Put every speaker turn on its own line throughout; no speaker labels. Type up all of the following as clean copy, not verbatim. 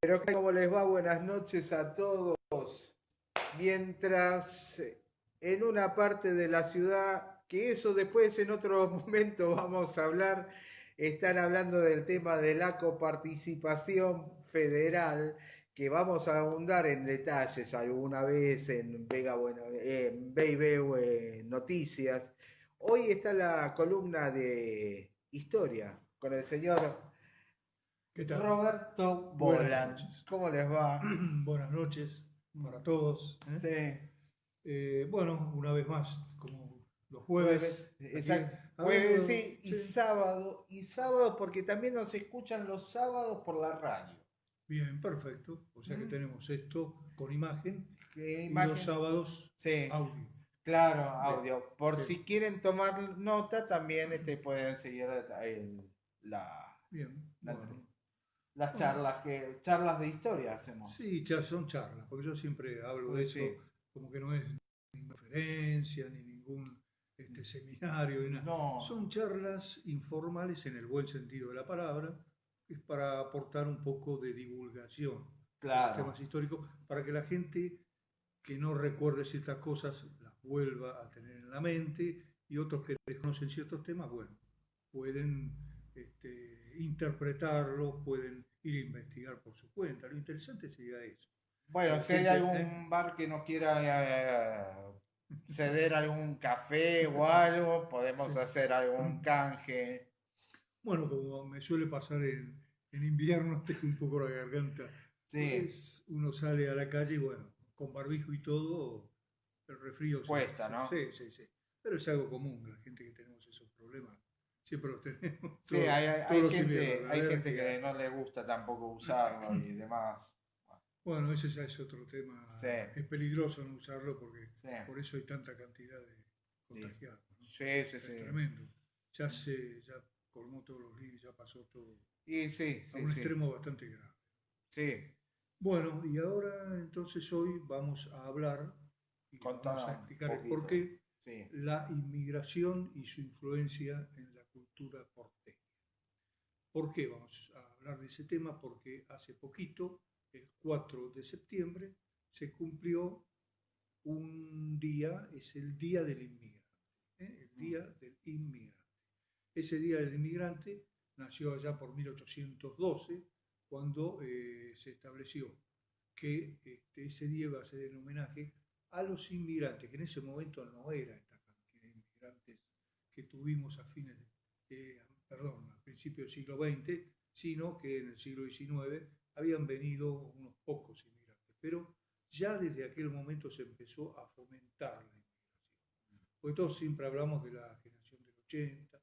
Pero ¿cómo les va? Buenas noches a todos. Mientras en una parte de la ciudad, que eso después en otro momento vamos a hablar, están hablando del tema de la coparticipación federal, que vamos a ahondar en detalles alguna vez en Vega Bueno, en BB Noticias. Hoy está la columna de historia con el señor
¿Qué tal?
Roberto
Buenas
Bolan.
noches.
¿Cómo les va?
Buenas noches para todos.
Sí,
Bueno, una vez más, como los jueves,
jueves,
aquí
exacto. Jueves,
hablando,
sí,
sí,
y sábado porque también nos escuchan los sábados por la radio.
bien, perfecto. O sea que
¿Mm?
tenemos esto con imagen
¿Qué
y los
imagen?
sábados
Sí,
audio.
claro,
Bien,
audio. Por
bien,
si quieren tomar nota, también pueden seguir la,
bien.
la-
Bueno,
las
bueno,
charlas de historia hacemos.
sí, ya son charlas, porque yo siempre hablo de
Pues sí,
eso como que no es ninguna conferencia ni ningún seminario, ni nada.
no,
Son charlas informales en el buen sentido de la palabra, es para aportar un poco de divulgación de los
claro.
temas históricos, para que la gente que no recuerde ciertas cosas las vuelva a tener en la mente y otros que desconocen ciertos temas, bueno, pueden interpretarlo, pueden ir a investigar por su cuenta. Lo interesante sería eso, que
Bueno,
la
si hay
gente...
algún bar que nos quiera ceder algún café o algo,
Sí.
podemos hacer algún canje.
Bueno, como me suele pasar en invierno, tengo un poco la garganta,
Sí,
pues uno sale a la calle y bueno, con barbijo y todo, el resfrío
cuesta, ¿no?
sí, sí, sí. Pero es algo común, la gente que tenemos esos problemas, siempre los tenemos
Sí,
todos los inviernos, la
hay gente que
alergia.
no le gusta tampoco usarlo y demás.
Bueno, ese ya es otro
Sí,
tema, es peligroso no usarlo porque
sí,
por eso hay tanta cantidad de
sí,
contagiados, ¿no?
sí, sí,
Es
sí.
tremendo. Ya colmó todos los límites, ya pasó todo
Y sí,
a
sí,
un
sí,
extremo bastante grave.
sí.
Bueno, y ahora entonces hoy vamos a hablar y vamos a
Contanos un
explicar el
poquito.
porqué
Sí.
la inmigración y su influencia en la cultura porteña. ¿Por qué vamos a hablar de ese tema? Porque hace poquito, el 4 de septiembre, se cumplió un día, es el Día del Inmigrante, el
Mm,
Día del Inmigrante. Ese Día del Inmigrante nació allá por 1812, cuando se estableció que ese día iba a ser en homenaje a los inmigrantes, que en ese momento no era esta cantidad de inmigrantes que tuvimos a fines perdón, a principios del siglo XX, sino que en el siglo XIX habían venido unos pocos inmigrantes. Pero ya desde aquel momento se empezó a fomentar la inmigración. Porque todos siempre hablamos de la generación del 80,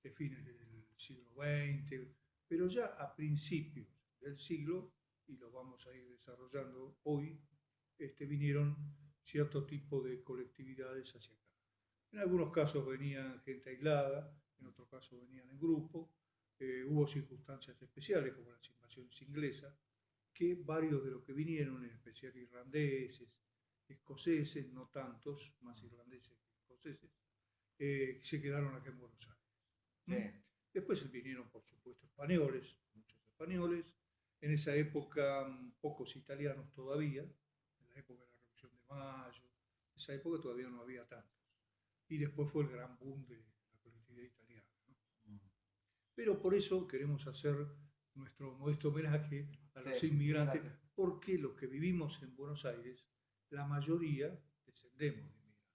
de fines del siglo XX, pero ya a principios del siglo, y lo vamos a ir desarrollando hoy, vinieron cierto tipo de colectividades hacia acá. En algunos casos venían gente aislada, en otros casos venían en grupo, hubo circunstancias especiales como las invasiones inglesas, que varios de los que vinieron, en especial irlandeses, escoceses, no tantos, más irlandeses que escoceses, se quedaron acá en Buenos Aires.
sí.
¿Mm? Después vinieron, por supuesto, españoles, muchos españoles. En esa época, pocos italianos todavía, en la época de la Revolución de Mayo, en esa época todavía no había tantos. Y después fue el gran boom de la colectividad italiana, ¿no?
Mm,
Pero por eso queremos hacer nuestro modesto homenaje a
sí,
los inmigrantes,
inmigrante.
porque los que vivimos en Buenos Aires, la mayoría descendemos de inmigrantes.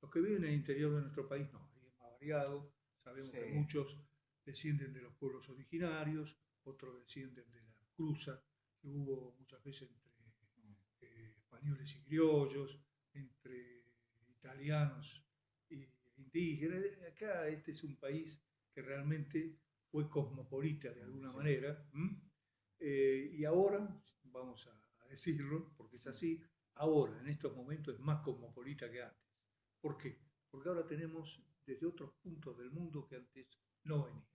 Los que viven en el interior de nuestro país no, ahí es más variado. Sabemos
Sí.
que muchos descienden de los pueblos originarios, otros descienden de la cruza que hubo muchas veces entre
Mm,
españoles y criollos, entre italianos e indígenas. Acá este es un país que realmente fue cosmopolita de alguna
sí.
manera. Y ahora, vamos a decirlo, porque es así, ahora en estos momentos es más cosmopolita que antes. ¿Por qué? Porque ahora tenemos desde otros puntos del mundo que antes no venían.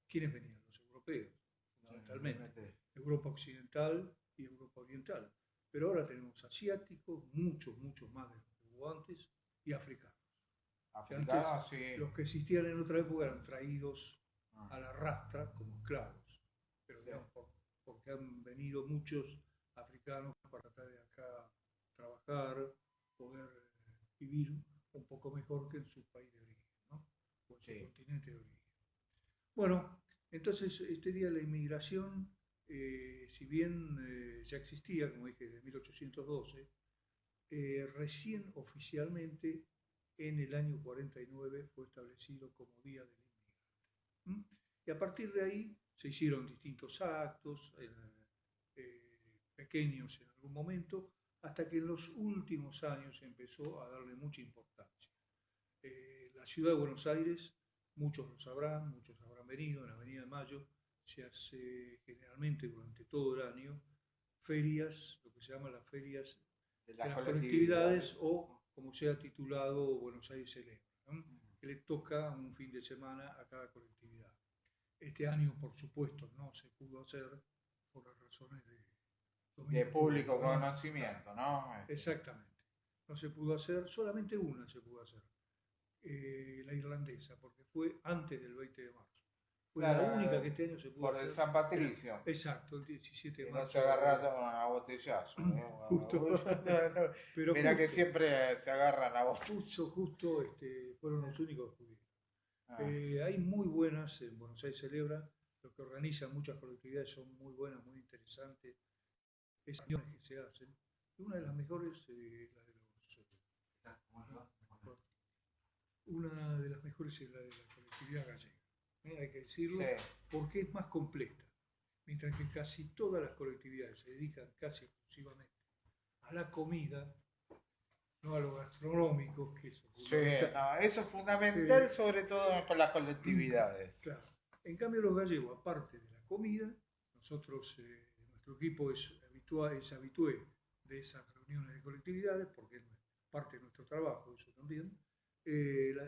¿Quiénes venían? Los europeos,
Sí,
fundamentalmente.
realmente.
Europa occidental y Europa oriental. Pero ahora tenemos asiáticos, muchos, muchos más de los que hubo antes, y africanos. Que antes
Africano, sí.
los que existían en otra época eran traídos
Ah,
a la rastra como esclavos, pero
sí.
digamos, por porque han venido muchos africanos para tratar de acá trabajar, poder vivir un poco mejor que en su país de origen, ¿no? O en su continente de origen. Bueno, entonces este día de la inmigración, si bien ya existía, como dije, desde 1812, recién oficialmente en el año 49 fue establecido como Día del Inmigrante. ¿Mm? Y a partir de ahí se hicieron distintos actos, pequeños en algún momento, hasta que en los últimos años empezó a darle mucha importancia. La ciudad de Buenos Aires, muchos lo sabrán, muchos habrán venido, en la Avenida de Mayo se hace generalmente durante todo el año ferias, lo que se llaman las ferias de las colectividades, o como sea titulado Buenos Aires Celebra, ¿no? Que le toca un fin de semana a cada colectividad. Este año, por supuesto, no se pudo hacer por las razones
de público conocimiento, ¿no?
Exactamente. No se pudo hacer, solamente una se pudo hacer, la irlandesa, porque fue antes del 20 de marzo. Fue la única que este año se pudo
hacer. Por el San Patricio.
Exacto, el 17 de marzo.
No se agarraron a botellazo.
Pero
mira que siempre se agarran a botellazo.
Justo fueron los únicos que pudieron. Hay muy buenas, en Buenos Aires Celebra, lo que organizan muchas colectividades son muy buenas, muy interesantes. Esas reuniones que se hacen. Una de las mejores, una de las mejores es la de la colectividad gallega. Hay que decirlo, porque es más completa. Mientras que casi todas las colectividades se dedican casi exclusivamente a la comida, no a lo gastronómico, que eso
eso es fundamental, sobre todo con las colectividades.
Claro. En cambio, los gallegos, aparte de la comida, nosotros, nuestro equipo es habitué de esas reuniones de colectividades, porque es parte de nuestro trabajo, eso también.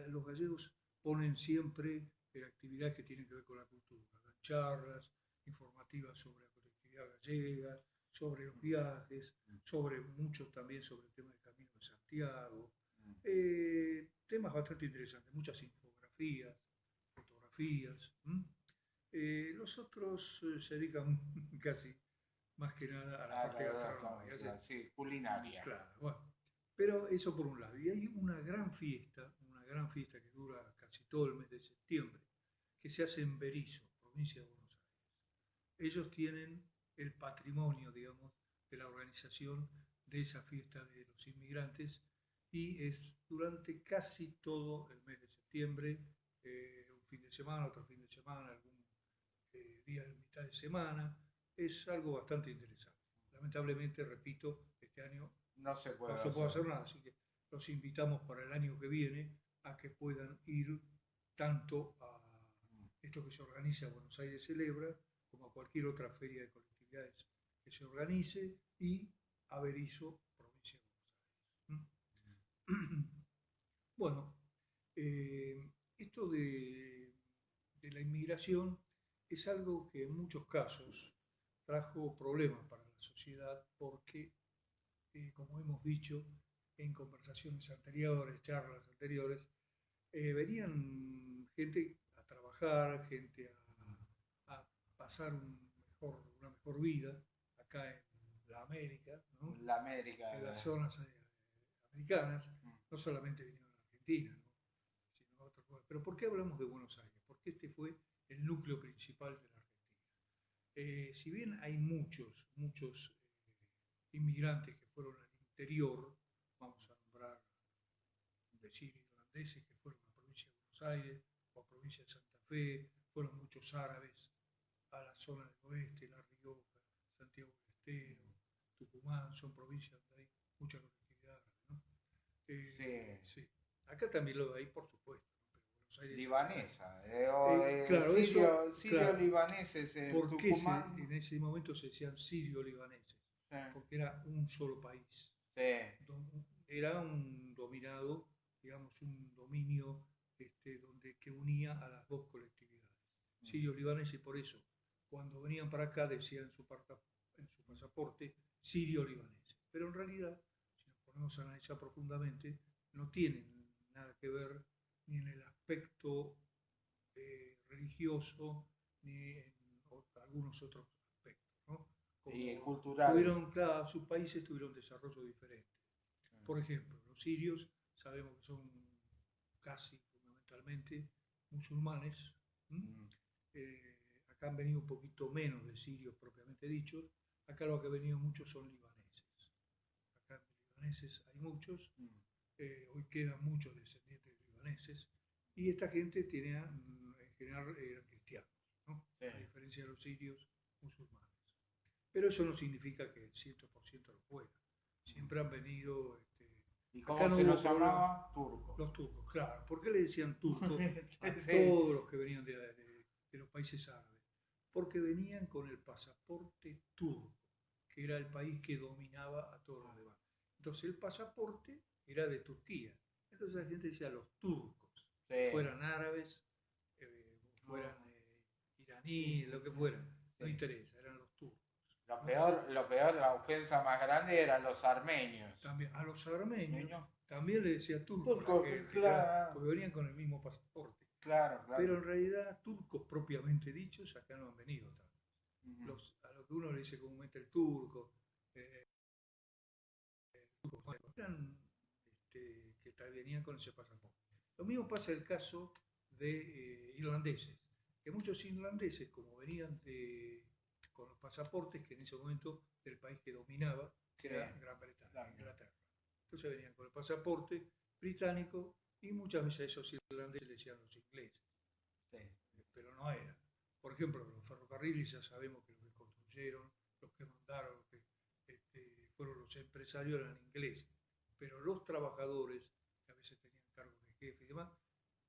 Los gallegos ponen siempre actividades que tienen que ver con la cultura, dan charlas informativas sobre la colectividad gallega, sobre los viajes, mucho también sobre el tema del Camino de Santiago, temas bastante interesantes, muchas infografías, fotografías. Los otros se dedican casi más que nada a la parte gastronómica.
Sí, culinaria.
Claro, bueno. Pero eso por un lado. Y hay una gran fiesta que dura casi todo el mes de septiembre, que se hace en Berisso, provincia de Buenos Aires. Ellos tienen el patrimonio, digamos, de la organización de esa fiesta de los inmigrantes, y es durante casi todo el mes de septiembre, un fin de semana, otro fin de semana, algún día de mitad de semana. Es algo bastante interesante. Lamentablemente, repito, este año
no se puede
hacer nada, así que los invitamos para el año que viene a que puedan ir tanto a esto que se organiza Buenos Aires Celebra, como a cualquier otra feria de colectividades que se organice, y a Berisso, provincia de Buenos Aires. Bueno, esto de la inmigración es algo que en muchos casos trajo problemas para la sociedad, porque como hemos dicho en conversaciones anteriores, charlas anteriores, venían gente a trabajar, gente a pasar una mejor vida acá en la América, ¿no? En las zonas americanas, no solamente vinieron a Argentina, ¿no? Sino a otras cosas. Pero ¿por qué hablamos de Buenos Aires? Porque este fue el núcleo principal de la Argentina. Si bien hay muchos inmigrantes que fueron al interior, vamos a nombrar, decir, irlandeses que fueron a la provincia de Buenos Aires o a la provincia de Santa Fe, fueron muchos árabes a la zona del oeste, La Rioja, Santiago del Estero, Tucumán, son provincias donde hay mucha colectividad árabe, ¿no? Sí. Acá también lo hay, por supuesto, ¿no? Pero Buenos Aires
libanesa,
claro,
sirio-libaneses en Tucumán.
En ese momento se decían sirio-libaneses, porque era un solo país. Era un dominado, digamos, un dominio que unía a las dos colectividades, sirio-libaneses, y por eso cuando venían para acá decían en su pasaporte sirio-libanés. Pero en realidad, si nos ponemos a analizar profundamente, no tienen nada que ver ni en el aspecto religioso ni en algunos otros aspectos, ¿no?
y cultural.
Claro, sus países tuvieron desarrollo diferente. Por ejemplo, los sirios sabemos que son casi fundamentalmente musulmanes. Acá han venido un poquito menos de sirios propiamente dichos. Acá lo que han venido muchos son libaneses. Acá libaneses hay muchos. Hoy quedan muchos descendientes de libaneses. Y esta gente tiene, en general, eran cristianos, ¿no? Sí. A diferencia de los sirios musulmanes. Pero eso no significa que el 100% lo fuera. Siempre han venido...
¿Y cómo se los llamaba? Turcos.
Los turcos, claro. ¿Por qué le decían turcos a todos los que venían de los países árabes? Porque venían con el pasaporte turco, que era el país que dominaba a todos los demás. Entonces el pasaporte era de Turquía. Entonces la gente decía los turcos, fueran árabes, fueran iraníes, lo que fueran, no interesa, eran los turcos.
Lo peor, la ofensa más grande eran los armenios.
También, a los armenios también le decía turcos,
claro.
Porque venían con el mismo pasaporte.
Claro.
Pero en realidad turcos propiamente dichos acá no han venido tanto. A lo que uno le dice comúnmente el turco, eran que venían con ese pasaporte. Lo mismo pasa en el caso de irlandeses, que muchos irlandeses, como venían con los pasaportes, que en ese momento del país que dominaba, que era Gran Bretaña, Inglaterra. Entonces venían con el pasaporte británico y muchas veces a esos irlandeses les decían los ingleses. Pero no era. Por ejemplo, los ferrocarriles ya sabemos que los que construyeron, los que mandaron, los que fueron los empresarios eran ingleses. Pero los trabajadores, que a veces tenían cargos de jefe y demás,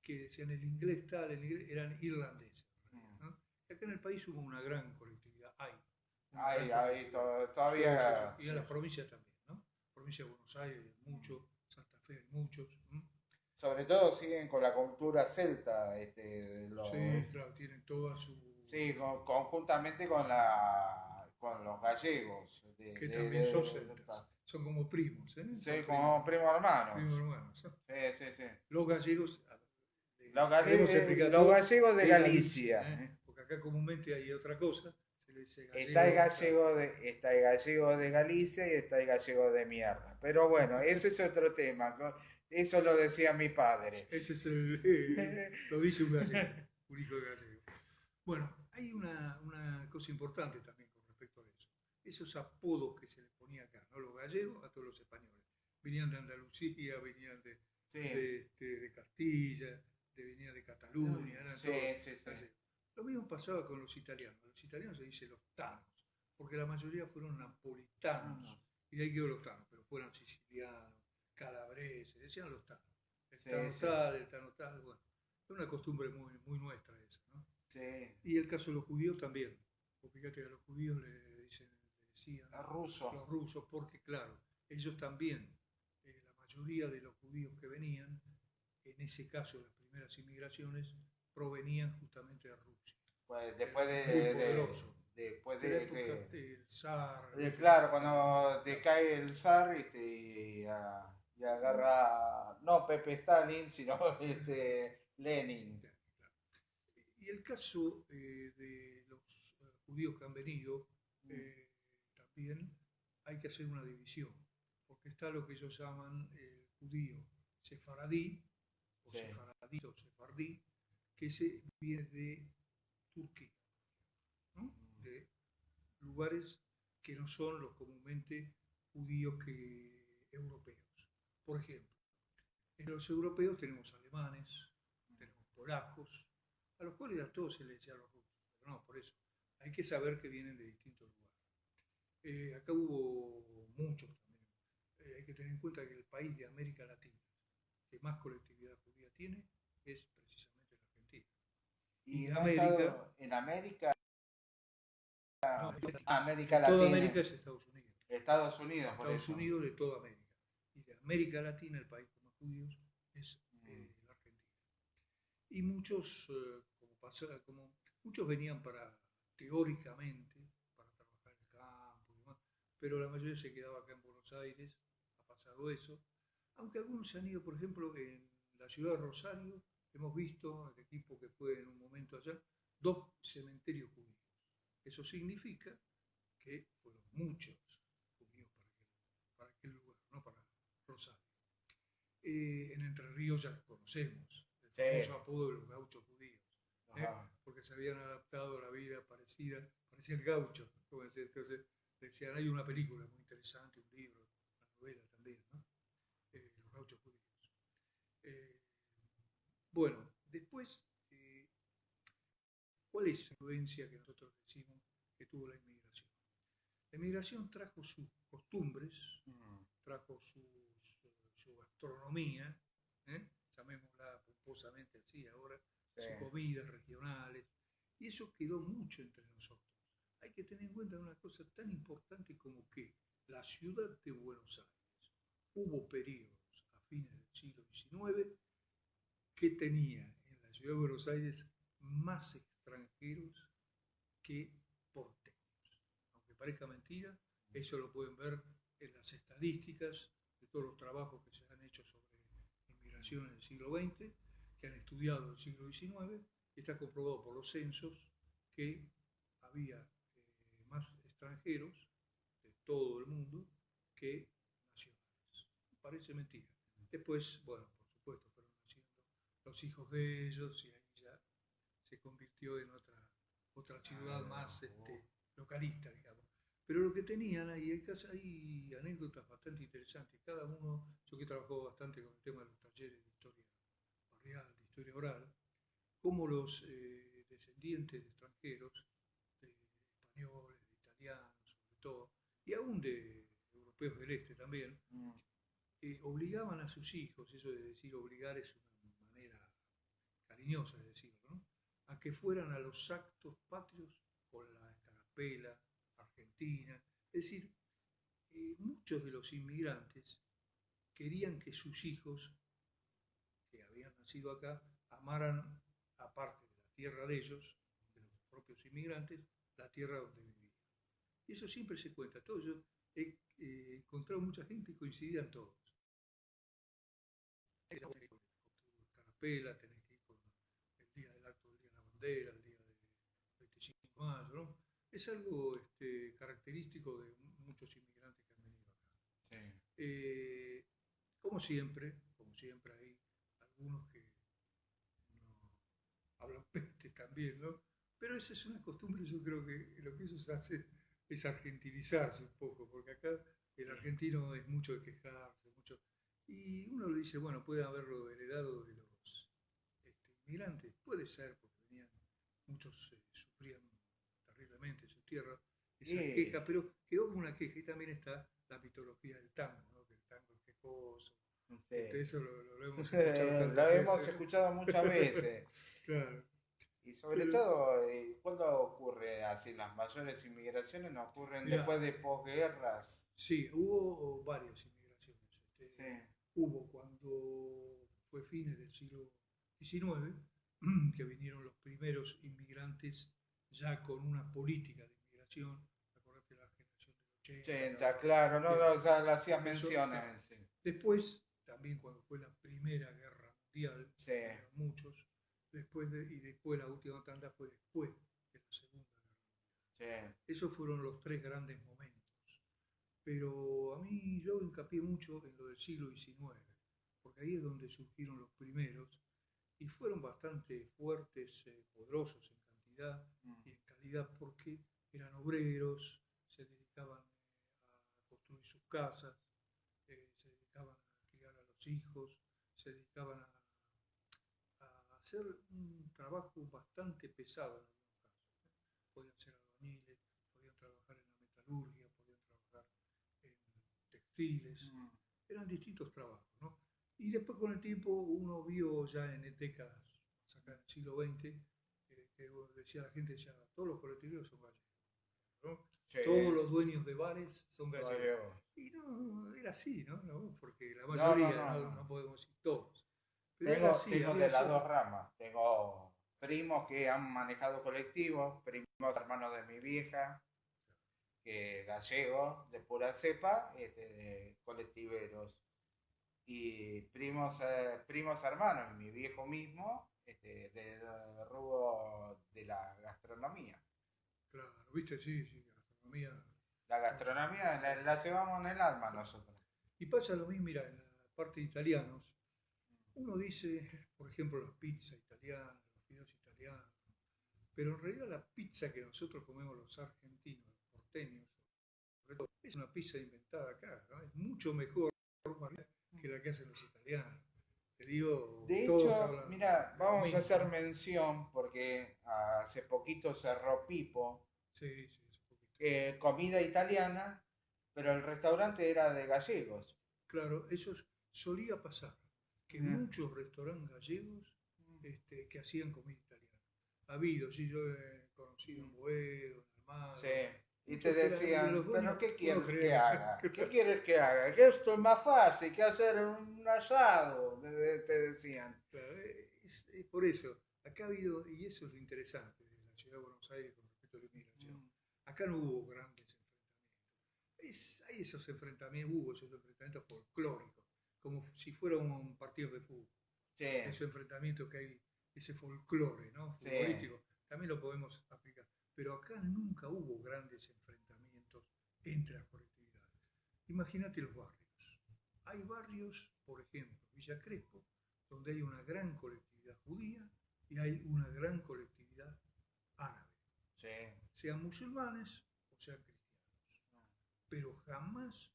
que decían el inglés tal, eran irlandeses. ¿No? Y acá en el país hubo una gran colectividad. Todavía. Y en las provincias también, ¿no? Provincia de Buenos Aires hay muchos, Santa Fe hay muchos.
Sobre todo siguen con la cultura celta.
Sí, claro, tienen toda su...
Sí, conjuntamente con los gallegos.
Que también son celtas. Son como primos, ¿eh?
Sí, como primos hermanos.
Primos hermanos.
Sí.
Los gallegos...
Los gallegos de Galicia.
Porque acá comúnmente hay otra cosa. Se le dice gallego,
está el gallego de Galicia y está el gallego de mierda. Pero bueno, ese es otro tema. Eso lo decía mi padre.
Ese es lo dice un gallego, un hijo de gallego. Bueno, hay una cosa importante también con respecto a eso. Esos apodos que se les ponía acá, ¿no? Los gallegos a todos los españoles. Venían de Andalucía, venían de Castilla, venían de Cataluña.
Sí.
Lo mismo pasaba con los italianos. A los italianos se dice los tanos, porque la mayoría fueron napolitanos. Y de ahí quedó los tanos, pero fueran sicilianos, calabreses, decían los tanos. El tano tal, bueno. Es una costumbre muy nuestra esa, ¿no?
Sí.
Y el caso de los judíos también. Porque fíjate que a los judíos le decían los rusos, porque claro, ellos también, la mayoría de los judíos que venían, en ese caso las primeras inmigraciones, provenían justamente de Rusia.
Pues después
del zar.
Claro, cuando decae el zar y agarra, no Pepe Stalin, sino Lenin.
Y el caso de los judíos que han venido, también hay que hacer una división, porque está lo que ellos llaman el judío sefaradí, o sefaradí o sefardí, que viene de Turquía, ¿no? De lugares que no son los comúnmente judíos europeos. Por ejemplo, en los europeos tenemos alemanes, tenemos polacos, a los cuales a todos se les decía los rusos, pero no, por eso hay que saber que vienen de distintos lugares. Acá hubo muchos también. Hay que tener en cuenta que el país de América Latina que más colectividad judía tiene es precisamente la Argentina.
Y en América. América Latina.
Toda América es Estados Unidos.
Estados Unidos, por
Estados
eso.
Unidos de toda América. Y de América Latina, el país con más judíos es la Argentina. Y muchos, como muchos venían teóricamente, para trabajar en el campo y demás, pero la mayoría se quedaba acá en Buenos Aires, ha pasado eso. Aunque algunos se han ido, por ejemplo, en la ciudad de Rosario, hemos visto, el equipo que fue en un momento allá, 2 cementerios judíos. Eso significa que fueron muchos judíos para aquel lugar, ¿no? Para Rosario. En Entre Ríos ya conocemos el famoso apodo de los gauchos judíos, porque se habían adaptado a la vida parecían gauchos, como decía. Entonces decían, hay una película muy interesante, un libro, una novela también, ¿no? Los gauchos judíos. Bueno, después, ¿cuál es la influencia que nosotros decimos que tuvo la inmigración? La inmigración trajo sus costumbres, trajo su gastronomía, llamémosla pomposamente así ahora, sus comidas regionales, y eso quedó mucho entre nosotros. Hay que tener en cuenta una cosa tan importante como que la ciudad de Buenos Aires, hubo periodos a fines del siglo XIX que tenía en la ciudad de Buenos Aires más extranjeros que porteños. Aunque parezca mentira, eso lo pueden ver en las estadísticas de todos los trabajos que se han hecho sobre inmigración en el siglo XX, que han estudiado el siglo XIX, y está comprobado por los censos que había más extranjeros de todo el mundo que nacionales. Parece mentira. Después, bueno, por supuesto, fueron naciendo los hijos de ellos y ahí ya se convirtió en otra ciudad más localista, digamos. Pero lo que tenían ahí, hay anécdotas bastante interesantes. Cada uno, yo que he trabajado bastante con el tema de los talleres de historia barrial, de historia oral, como los descendientes de extranjeros, de españoles, de italianos, sobre todo, y aún de europeos del este también, obligaban a sus hijos, eso de decir obligar es una manera cariñosa de decirlo, ¿no?, a que fueran a los actos patrios con la escarapela argentina. Es decir, muchos de los inmigrantes querían que sus hijos, que habían nacido acá, amaran, aparte de la tierra de ellos, de los propios inmigrantes, la tierra donde vivían. Y eso siempre se cuenta. Todo yo he encontrado mucha gente y coincidían todos. Tenés que ir con tu escarapela, tenés que ir con el día del acto del Día de la Bandera, el día del 25 de mayo, ¿no? Es algo característico de muchos inmigrantes que han venido acá. Sí. Como siempre hay algunos que no hablan peste también, ¿no? Pero esa es una costumbre. Yo creo que lo que ellos hacen es argentinizarse un poco, porque acá el argentino es mucho de quejarse, mucho, y uno le dice, bueno, puede haberlo heredado de los inmigrantes, puede ser, porque muchos sufrían terriblemente en su tierra esa queja, pero quedó como una queja. Y también está la mitología del tango, ¿no? Que el tango es quejoso. Eso lo hemos escuchado
lo hemos escuchado muchas veces.
Claro.
Y sobre todo, ¿cuándo ocurre así? Las mayores inmigraciones no ocurren después de posguerras.
Sí, hubo varias inmigraciones. Hubo cuando fue fines del siglo XIX, que vinieron los primeros inmigrantes ya con una política de inmigración. Acordate la generación del
80, claro, no, ya le hacías menciones. Sí.
Después, también cuando fue la Primera Guerra Mundial, muchos, y después la última tanda fue después de la Segunda Guerra Mundial. Esos fueron los tres grandes momentos. Pero a mí yo hincapié mucho en lo del siglo XIX, porque ahí es donde surgieron los primeros, y fueron bastante fuertes, poderosos en cantidad y en calidad, porque eran obreros, se dedicaban a construir sus casas, se dedicaban a criar a los hijos, se dedicaban a hacer un trabajo bastante pesado en algunos casos. Podían ser albañiles, podían trabajar en la metalurgia, podían trabajar en textiles, eran distintos trabajos, ¿no? Y después con el tiempo uno vio ya en décadas, acá en el siglo XX, que decía la gente, decía, todos los colectiveros son gallegos, ¿no? Todos los dueños de bares son gallegos. Y no, era así, ¿no? Porque la mayoría, no podemos decir todos.
Pero tengo de las dos ramas. Tengo primos que han manejado colectivos, primos hermanos de mi vieja, que gallegos, de pura cepa, de colectiveros. Y primos hermanos, mi viejo mismo, de rubro de la gastronomía.
Claro, viste, sí, gastronomía.
La gastronomía la llevamos en el alma nosotros.
Y pasa lo mismo, mira, en la parte de italianos, uno dice, por ejemplo, las pizzas italianas, los fideos italianos, pero en realidad la pizza que nosotros comemos los argentinos, los porteños, es una pizza inventada acá, ¿no? Es mucho mejor que la que hacen los italianos. Te digo,
De
todos
hecho,
hablan
mira,
de lo
vamos a
mismo,
hacer
¿no?
mención porque hace poquito cerró Pipo,
Sí, sí, es un poquito.
comida italiana, pero el restaurante era de gallegos.
Claro, eso solía pasar, que
Mm.
muchos restaurantes gallegos que hacían comida italiana. Ha habido, sí, yo he conocido en Boedo, en
Sí.
Almagro,
Y te
muchos y los
decían, pero
dueños,
¿qué
uno
quieres que
cree
haga? ¿Qué quieres que haga? Que esto es más fácil que hacer un asado, te decían.
claro, es por eso, acá ha habido, y eso es lo interesante de la ciudad de Buenos Aires con respecto a la inmigración,
Mm.
acá no hubo grandes enfrentamientos. Hay esos enfrentamientos, hubo esos enfrentamientos folclóricos, como si fuera un partido de fútbol.
Sí,
Ese enfrentamiento que hay, ese folclore, ¿no?
sí.
Futbolístico, también lo podemos aplicar. Pero acá nunca hubo grandes enfrentamientos entre las colectividades. Imagínate los barrios. Hay barrios, por ejemplo, Villa Crespo, donde hay una gran colectividad judía y hay una gran colectividad árabe,
Sí.
sean musulmanes o sean cristianos. Pero jamás,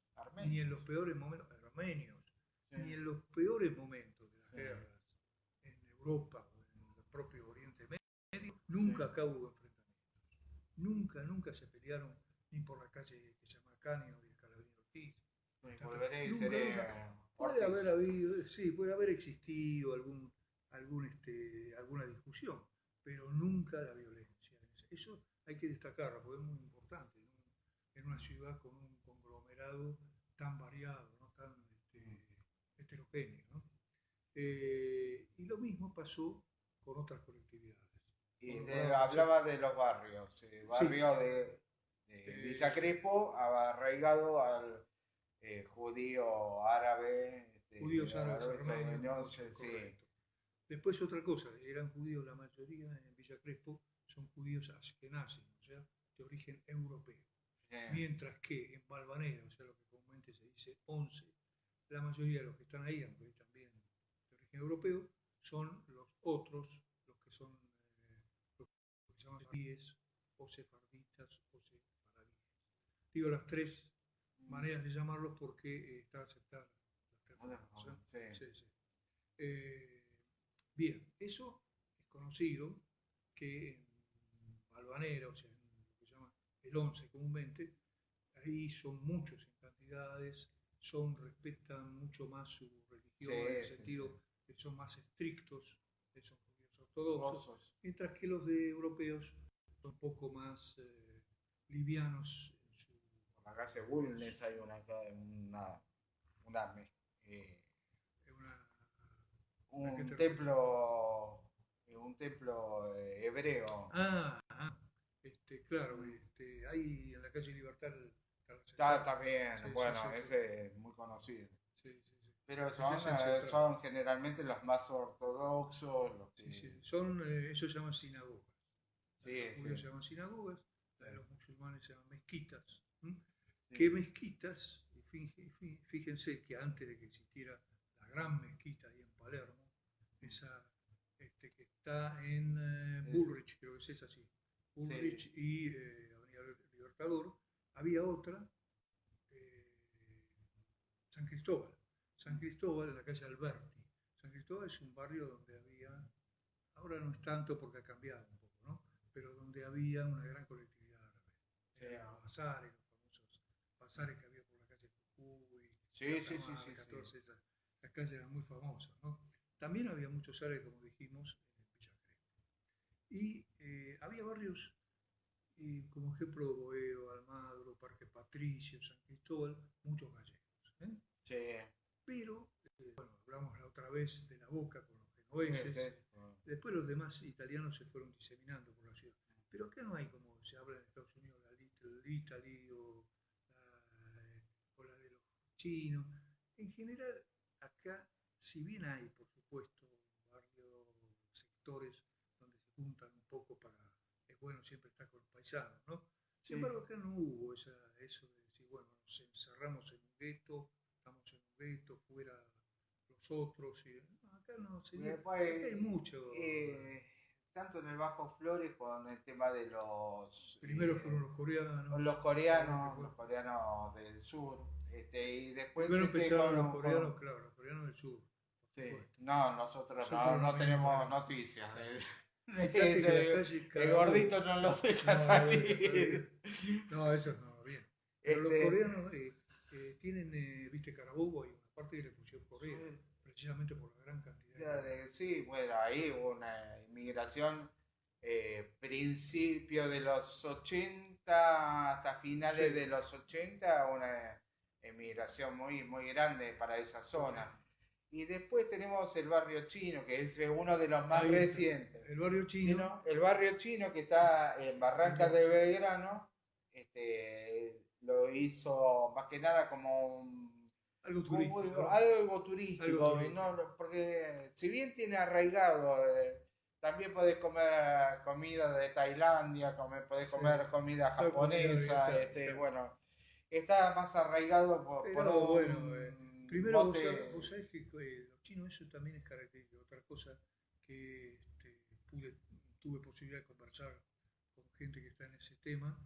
ni en los
Armenios.
peores momentos, armenios,
Sí.
ni en los peores momentos de las
Sí.
guerras en Europa o en el propio Oriente Medio,
Sí.
nunca acá hubo enfrentamientos. Nunca, nunca se pelearon ni por la calle que se llama Cáneo ni Carabinero Ortiz.
Sí, volveré y
Nunca,
seré
nunca. Puede
Ortiz.
haber habido, sí, puede haber existido alguna discusión, pero nunca la violencia. Eso hay que destacarlo, porque es muy importante en una ciudad con un conglomerado tan variado, ¿no? Tan heterogéneo, ¿no? Y lo mismo pasó con otras colectividades.
Y
Hablaba,
hablaba de los barrios.
sí,
Barrio de Villa
eh,
Crespo arraigado al judío árabe,
judíos árabes
árabe
armenios, como
estadounidense,
dicen,
sí.
correcto. Después otra cosa, eran judíos la mayoría en Villa Crespo, son judíos ashkenazim, o sea, de origen europeo.
Sí.
Mientras que en Valvanera, o sea, lo que comúnmente se dice 11, la mayoría de los que están ahí, aunque también de origen europeo, son los otros, los que son los que se llaman sefardíes o sefarditas o sefaradíes. Digo las tres maneras de llamarlos porque está aceptada las tres
Bueno,
formas.
sí.
Sí, sí. Bien, eso es conocido que en Valvanera, o sea, en lo que se llama el 11 comúnmente, ahí son muchos en cantidades, respetan mucho más su religión en el
Sí, sí, sí.
sentido que son más estrictos, son judíos ortodoxos,
Osos.
mientras que los de europeos son un poco más livianos
Por la calle
en
Bulnes hay una eh,
en una, ¿a qué
un
te refieres?
templo, hebreo.
Claro,
Mm.
hay en la calle Libertad está la
Está
central.
también,
Sí, sí,
bueno,
sí, sí.
ese es muy conocido.
Sí, sí, sí.
Pero
Ese es el central.
son generalmente los más ortodoxos, los
Sí, sí.
que...
Eso se llaman sinagogas. La de
Sí,
los judíos
sí,
se llaman sinagogas, la
sí,
de los musulmanes se llaman mezquitas. ¿Qué
sí.
mezquitas? Fíjense que antes de que existiera la gran mezquita ahí en Palermo, esa que está en Bullrich, creo que es así,
Sí,
Bullrich y Avenida Libertador, había otra, eh, San Cristóbal. San Cristóbal en la calle Alberti. San Cristóbal es un barrio donde había, ahora no es tanto porque ha cambiado un poco, ¿no? Pero donde había una gran colectividad árabe.
sí,
Los bazares, los famosos bazares que había por la calle Jujuy,
sí, sí, sí, sí,
Catamarca,
sí.
todas esas calles eran muy famosas, ¿no? También había muchos árabes, como dijimos, en Villa Crespo. Y había barrios, como ejemplo Boedo, Almagro, Parque Patricio, San Cristóbal, muchos gallegos.
Sí,
Pero, bueno, hablamos la otra vez de la Boca con los
sí,
genoveses,
sí.
después los demás italianos se fueron diseminando por la ciudad. Pero acá no hay como se habla en Estados Unidos, la Little Italy o la de los chinos. En general, acá, si bien hay, por supuesto, barrios, sectores donde se juntan un poco para, es bueno siempre estar con los paisanos, ¿no? Sin embargo, acá no hubo eso de decir, bueno, nos encerramos en un gueto, estamos en un gueto, fuera los otros. No, acá no, sería, acá hay mucho.
Tanto en el Bajo Flores con el tema de los...
Primero fueron los coreanos.
Los coreanos del sur. Y después
primero empezaron los coreanos, claro, los coreanos del sur.
Sí. No, nosotros no tenemos noticias el gordito no lo deja salir.
No, eso no, bien. Pero los coreanos tienen, viste, Carabobo, hay una parte que le pusieron Corea, precisamente por la gran cantidad.
Sí, bueno, ahí hubo una inmigración principio de los 80 hasta finales de los 80, una inmigración muy, muy grande para esa zona. Y después tenemos el barrio chino, que es uno de los más recientes.
El barrio chino.
El barrio chino que está en Barranca de Belgrano, lo hizo más que nada como
algo turístico.
Algo turístico, ¿no? Porque si bien tiene arraigado, también podés comer comida de Tailandia, podés comer comida japonesa, bueno, está más arraigado por
primero vos sabés que los chinos, eso también es característico. Otra cosa que tuve posibilidad de conversar con gente que está en ese tema,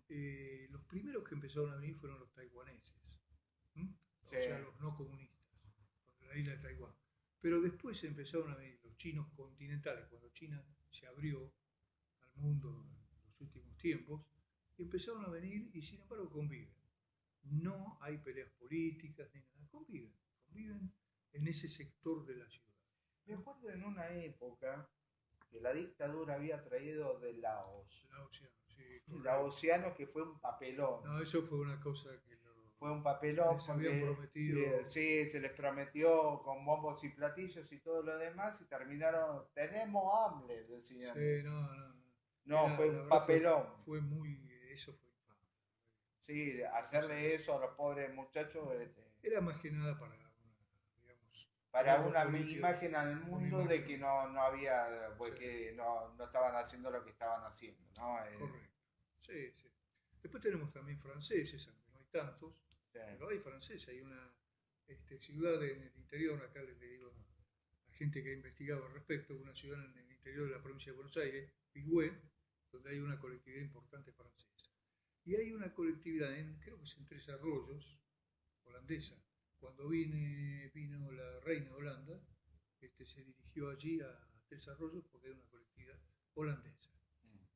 los primeros que empezaron a venir fueron los taiwaneses, o sea, los no comunistas, de la isla de Taiwán. Pero después empezaron a venir los chinos continentales, cuando China se abrió al mundo en los últimos tiempos, y empezaron a venir y sin embargo conviven. No hay peleas políticas ni nada, conviven en ese sector de la ciudad.
Me acuerdo en una época que la dictadura había traído de Laos. Laosiano, que fue un papelón.
No, eso fue una cosa que
fue un papelón.
Les habían prometido.
Sí, se les prometió con bombos y platillos y todo lo demás y terminaron, tenemos hambre, decían.
Sí,
no, fue un papelón.
Eso fue infame.
Sí, hacerle eso a los pobres muchachos.
Era más que nada
para una imagen al mundo de que no había, que no estaban haciendo lo que estaban haciendo, ¿no?
Correcto. Sí. Después tenemos también franceses, aunque no hay tantos, pero hay franceses, hay una ciudad en el interior, acá le digo a gente que ha investigado al respecto, una ciudad en el interior de la provincia de Buenos Aires, Pigüé, donde hay una colectividad importante francesa. Y hay una colectividad, creo que es en Tres Arroyos, holandesa. Cuando vino la reina de Holanda, se dirigió allí a Tres Arroyos porque era una colectividad holandesa.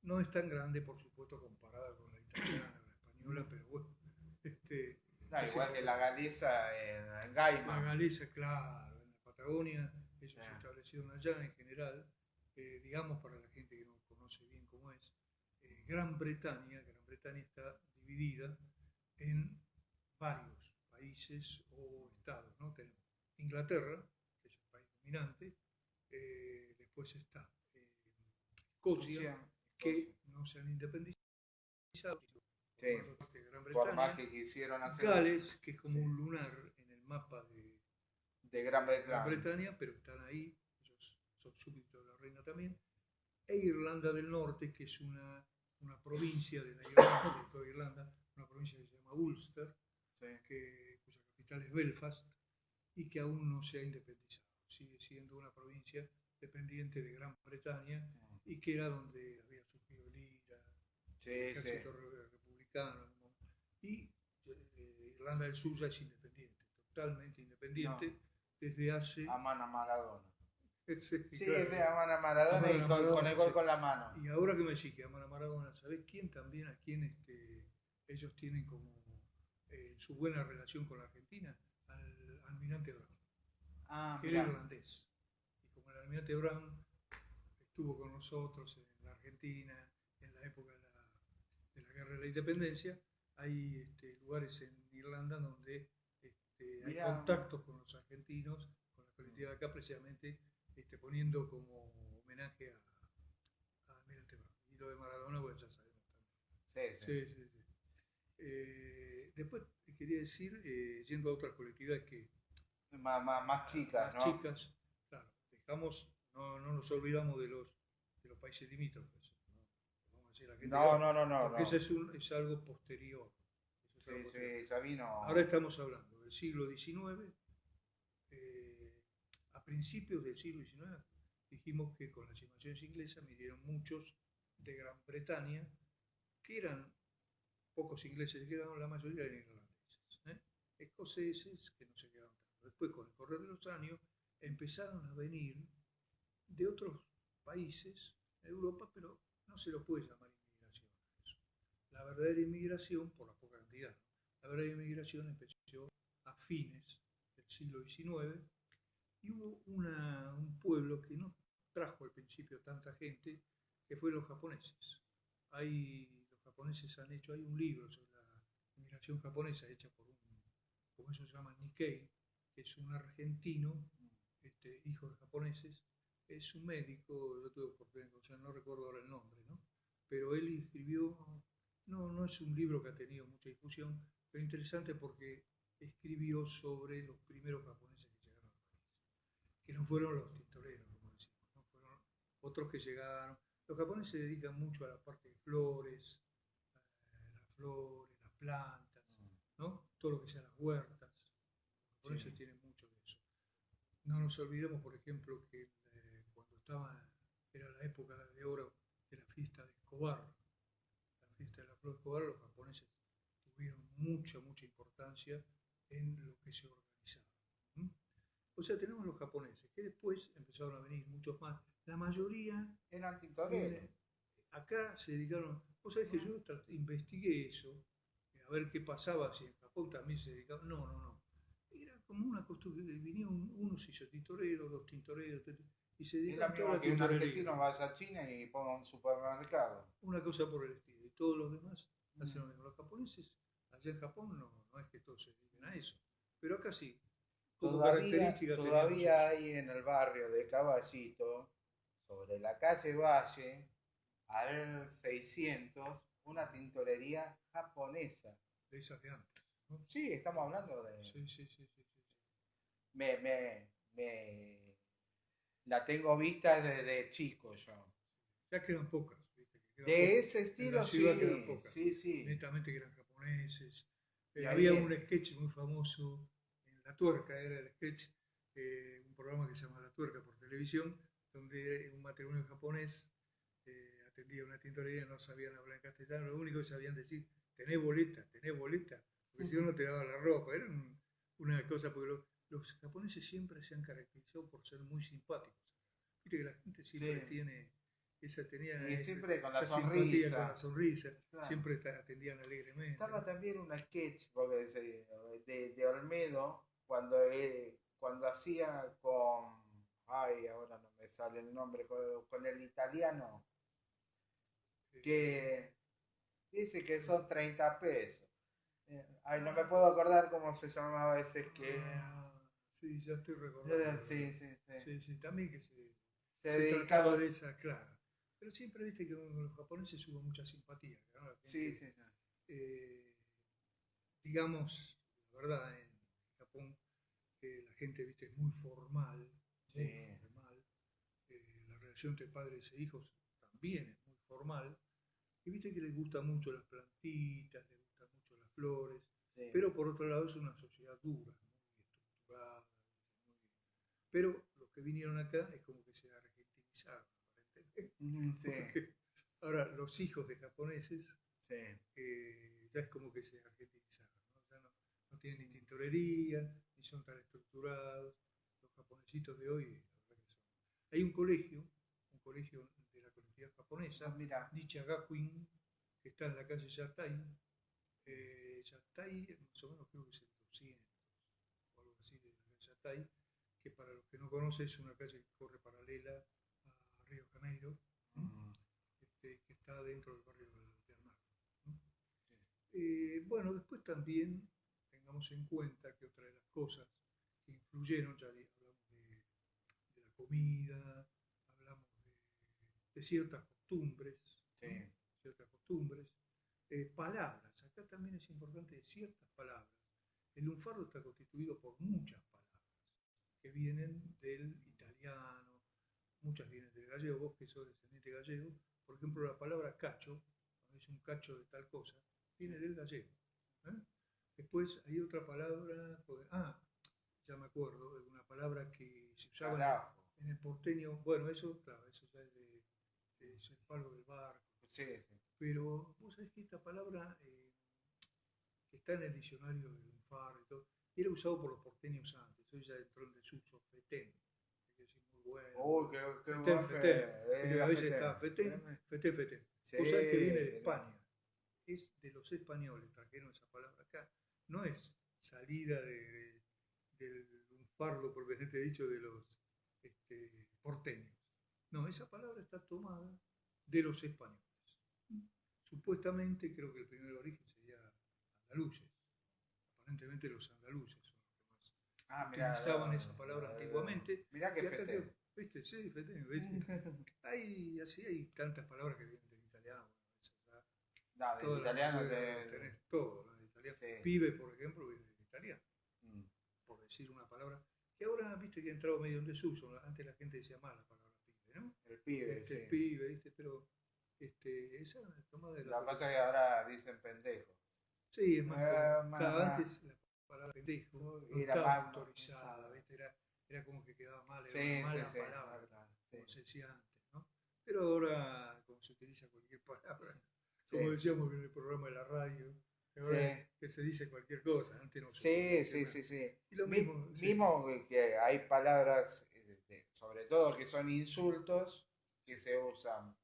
No es tan grande, por supuesto, comparada con la italiana o la española, pero bueno.
Igual que la galesa en Gaima.
La galesa, claro, en la Patagonia, ellos se establecieron allá en general, digamos para la gente que no conoce bien cómo es. Gran Bretaña está dividida en varios países o estados, ¿no? Tenemos Inglaterra, que es el país dominante, después está Escocia, que no se han independizado,
parte de Gran Bretaña, por más que quisieron hacer
Gales, eso, que es como un lunar en el mapa
de Gran
Bretaña, pero están ahí, ellos son súbditos de la reina también, e Irlanda del Norte, que es una provincia de la Irlanda, de toda Irlanda, una provincia que se llama Ulster, cuya capital es Belfast, y que aún no se ha independizado. Sigue siendo una provincia dependiente de Gran Bretaña y que era donde había surgido el IRA, el ejército republicano. Y Irlanda del Sur ya es independiente, totalmente independiente, desde hace...
Aman a Maradona.
Sí,
claro. Es de aman a Maradona y con el gol con la mano.
Y ahora que me decís que aman a Maradona, ¿sabés quién también, a quién ellos tienen como su buena relación con la Argentina? Al almirante Brown, que era irlandés. Y como el almirante Brown estuvo con nosotros en la Argentina en la época de la Guerra de la Independencia, hay lugares en Irlanda donde hay contactos con los argentinos, con la colectividad de acá, precisamente poniendo como homenaje a Almirante Brown. Y lo de Maradona, bueno, ya sabemos también. Sí. Después quería decir, yendo a otras colectividades que...
Más chicas, ¿no?
Chicas, claro. No nos olvidamos de los países limítrofes, ¿no? Vamos a si la gente
No, no, no, no,
porque
no.
eso es algo posterior. Eso es
Sí,
algo posterior.
sí, ya vino.
Ahora estamos hablando del siglo XIX. A principios del siglo XIX dijimos que con las invasiones inglesas vinieron muchos de Gran Bretaña, que eran pocos ingleses, que eran la mayoría eran irlandeses, escoceses, que no se quedaron tanto. Después, con el correr de los años, empezaron a venir de otros países de Europa, pero no se lo puede llamar inmigración a eso. La verdadera inmigración, por la poca cantidad, la verdadera inmigración empezó a fines del siglo XIX y hubo un pueblo que no trajo al principio tanta gente, que fue los japoneses. Los japoneses hay un libro sobre la inmigración japonesa hecha por como ellos llaman, Nikkei, que es un argentino, hijo de japoneses, es un médico, yo tuve oportunidad de conocer, no recuerdo ahora el nombre, ¿no? Pero él escribió, no es un libro que ha tenido mucha difusión, pero interesante porque escribió sobre los primeros japoneses que llegaron al país, que no fueron los tintoreros, como decimos, ¿no? Fueron otros que llegaron. Los japoneses se dedican mucho a la parte de flores, las plantas, ¿no? Todo lo que sean las huertas. Los japoneses
Sí.
tienen mucho de eso. No nos olvidemos, por ejemplo, que cuando era la época de oro de la fiesta de Escobar, la fiesta de la flor de Escobar, los japoneses tuvieron mucha importancia en lo que se organizaba. ¿Mm? O sea, tenemos los japoneses, que después empezaron a venir muchos más. La mayoría
Eran tintoreros.
acá se dedicaron. Vos sabés que yo investigué eso, a ver qué pasaba, si en Japón también se dedicaban. No. Era como una costumbre, uno se hizo tintorero, dos tintoreros, y se
Es lo
dedicaban toda
mismo
la
que un
tintorería.
argentino vaya a China y ponga un supermercado.
Una cosa por el estilo. Y todos los demás hacen lo mismo. Los japoneses, allá en Japón no es que todos se dediquen a eso, pero acá sí. Como característica
Todavía hay en el barrio de Caballito, sobre la calle Valle, al 600, una tintorería japonesa.
de esas de antes, ¿no?
Sí, estamos hablando de...
Sí.
Me la tengo vista desde chico yo.
Ya quedan pocas, ¿viste? Quedan
De
pocas.
ese
En
estilo,
la ciudad
sí,
quedan pocas.
sí.
Netamente que eran japoneses.
Y
Había
ahí
un sketch muy famoso, en La Tuerca era el sketch, un programa que se llama La Tuerca por televisión, donde un matrimonio japonés atendía una tintorería, no sabían hablar en castellano, lo único que sabían decir, tenés boleta, porque si no no te daba la ropa. Era una cosa, porque los japoneses siempre se han caracterizado por ser muy simpáticos. Viste que la gente siempre
sí.
tenía
Y siempre con la
esa simpatía, con la
sonrisa.
sonrisa,
Claro.
siempre atendían alegremente.
Estaba también un sketch porque de Olmedo cuando hacía con, ay, ahora no me sale el nombre, con el italiano, que dice que son 30 pesos. Ay, no me puedo acordar cómo se llamaba ese sketch.
Sí, ya estoy recordando.
Sí.
También que
Se
se
dedicaba-
trataba de esa, claro. Pero siempre viste que con los japoneses hubo mucha simpatía, ¿no? La gente,
Sí.
digamos, la verdad, en Japón la gente, viste, es muy formal, muy
Sí.
formal. La relación entre padres e hijos también es muy formal. Y viste que les gusta mucho las plantitas, les gustan mucho las flores,
Sí.
pero por otro lado es una sociedad dura, muy estructurada, muy... Pero los que vinieron acá es como que se argentinizaron, aparentemente.
Sí.
Porque ahora los hijos de japoneses
Sí.
ya es como que se argentinizaron, ¿no? Ya no tienen ni tintorería, ni son tan estructurados. Los japonesitos de hoy, la verdad que son. Hay un colegio de la colectividad japonesa,
Mira.
Nichagakuin, que está en la calle Yatai. Yatai, más o menos creo que es el 200 o algo así de la calle Yatai, que para los que no conocen es una calle que corre paralela a Río Janeiro, que está dentro del barrio de Almagro, ¿no? Bueno, después también tengamos en cuenta que otra de las cosas que influyeron, ya hablamos de la comida, hablamos de ciertas costumbres,
Sí.
¿no? Ciertas costumbres, palabras, acá también es importante de ciertas palabras. El lunfardo está constituido por muchas palabras que vienen del italiano, muchas vienen del gallego, vos que sos descendiente gallego, por ejemplo la palabra cacho es un cacho de tal cosa, viene del gallego. ¿eh? Después hay otra palabra, ya me acuerdo, de una palabra que se usaba en el porteño, bueno, eso, claro, eso ya es el palo del barco.
Sí, sí.
Pero vos sabés que esta palabra que está en el diccionario de lunfardo y todo, era usado por los porteños antes, hoy ya entró en desuso, fetén, que es muy bueno.
Uy, qué
fetén, fetén. A veces está fetén, fetén, fetén.
Sí,
vos sabés que viene de España, es de los españoles, trajeron esa palabra acá, no es salida del lunfardo, propiamente dicho, de los porteños. No, esa palabra está tomada de los españoles. Supuestamente, creo que el primer origen sería andaluces. Aparentemente los andaluces son los que más utilizaban esa palabra antiguamente.
Mirá que fetén.
¿Viste? Sí, fetén, ¿viste? Hay tantas palabras que vienen del italiano.
No, del italiano
tenés todo, ¿no? Italiano.
Sí.
Pibe, por ejemplo, viene del italiano. Por decir una palabra que ahora, viste, que ha entrado medio en desuso. Antes la gente decía más la palabra pibe, ¿no?
El pibe, sí.
El pibe, ¿viste? Pero esa toma de
la... Lo que pasa es que ahora dicen pendejo.
Sí, es más claro, antes la palabra pendejo no estaba más autorizada, ¿viste? Era como que quedaba mal, era una mala palabra, como se decía antes, ¿no? Pero ahora, como se utiliza cualquier palabra, como decíamos en el programa de la radio, ahora que se dice cualquier cosa, antes no se
Sí.
Y lo mismo
que hay palabras, sobre todo que son insultos, que se usan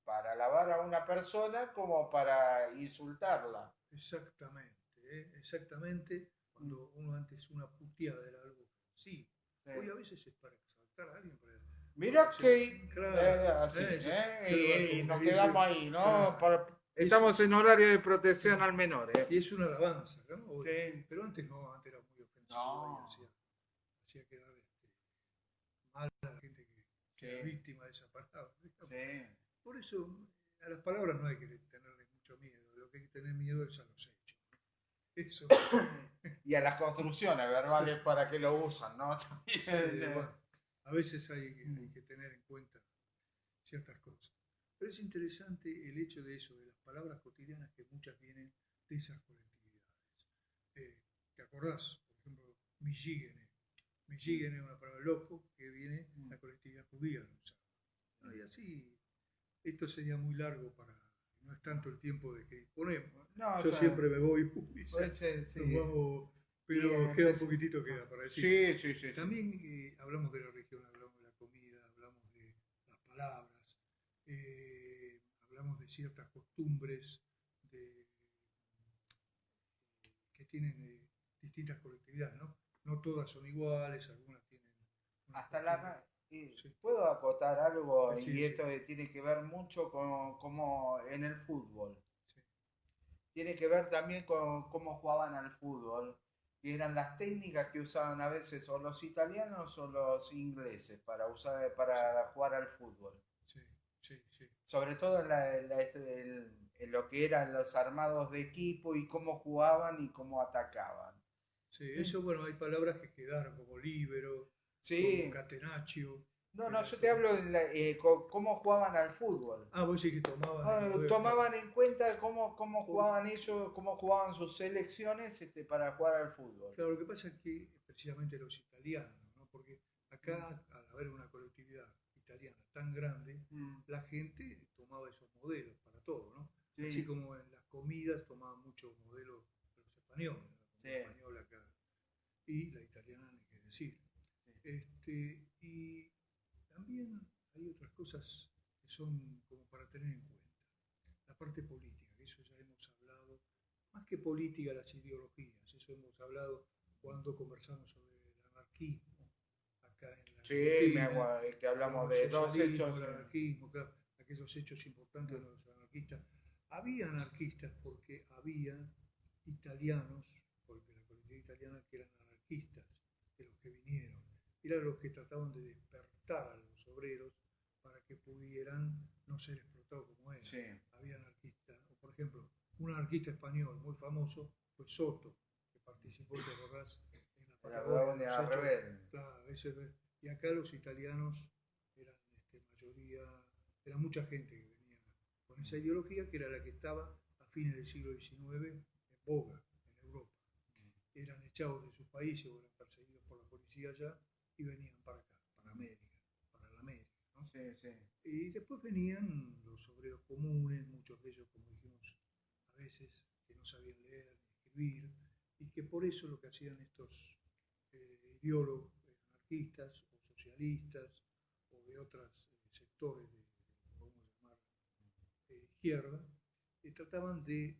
para alabar a una persona como para insultarla.
Exactamente. Cuando uno antes una puteada era algo sí. Hoy a veces es para exaltar a alguien.
Mira que y nos quedamos ahí, ¿no?
Claro.
Estamos en horario de protección al menor.
Y es una alabanza, ¿no?
Sí.
Pero antes no, antes era muy ofensivo.
No.
Hacía quedar mal a la gente que era víctima de esa palabra.
Sí.
Por eso a las palabras no hay que tenerle mucho miedo. Lo que hay que tener miedo es a los hechos. Eso.
Y a las construcciones verbales para que lo usan, ¿no?
Bueno, a veces hay que tener en cuenta ciertas cosas. Pero es interesante el hecho de eso, de las palabras cotidianas que muchas vienen de esas colectividades. ¿Te acordás? Por ejemplo, Milligene. Milligene es una palabra loco que viene de la colectividad judía. ¿No? Y así, esto sería muy largo para... No es tanto el tiempo de que disponemos. No, yo siempre me voy vamos, pero queda un poquitito para decir.
Sí.
También hablamos de la región, hablamos de la comida, hablamos de las palabras, hablamos de ciertas costumbres que tienen distintas colectividades, ¿no? No todas son iguales, algunas tienen...
Hasta la... ¿Puedo acotar algo? Y esto tiene que ver mucho con cómo en el fútbol.
Sí.
Tiene que ver también con cómo jugaban al fútbol. Que eran las técnicas que usaban a veces o los italianos o los ingleses para jugar al fútbol.
Sí.
Sobre todo en lo que eran los armados de equipo y cómo jugaban y cómo atacaban.
Sí, eso, bueno, hay palabras que quedaron como líbero, como catenaccio.
No, yo te hablo de cómo jugaban al fútbol.
Vos decís que
tomaban en cuenta cómo jugaban ellos, cómo jugaban sus selecciones para jugar al fútbol.
Claro, lo que pasa es que precisamente los italianos, ¿no? Porque acá, al haber una colectividad italiana tan grande, la gente tomaba esos modelos para todo, ¿no? Sí. Así como en las comidas tomaban muchos modelos de los españoles, la comida española acá, y la italiana, ni qué decir. Sí. Y también hay otras cosas que son como para tener en cuenta. La parte política, que eso ya hemos hablado, más que política, las ideologías, eso hemos hablado cuando conversamos sobre el anarquismo, acá en la
Argentina, que hablamos de dos hechos.
El anarquismo, claro, aquellos hechos importantes de los anarquistas. Había anarquistas porque había italianos, porque la colectividad italiana que eran anarquistas, de los que vinieron. Eran los que trataban de despertar a los obreros para que pudieran no ser explotados como eran.
Sí.
Había anarquistas, o por ejemplo, un anarquista español muy famoso fue Soto, que participó, ¿te acordás? En la
Patagonia rebelde.
Claro, y acá los italianos eran mayoría, era mucha gente que venía con esa ideología que era la que estaba a fines del siglo XIX en boga en Europa. Eran echados de sus países o eran perseguidos por la policía allá y venían para acá, para América, para la América, ¿no?
Sí, sí.
Y después venían los obreros comunes, muchos de ellos, como dijimos, a veces que no sabían leer ni escribir, y que por eso lo que hacían estos ideólogos anarquistas o socialistas o de otros sectores de, podemos llamar, izquierda, trataban de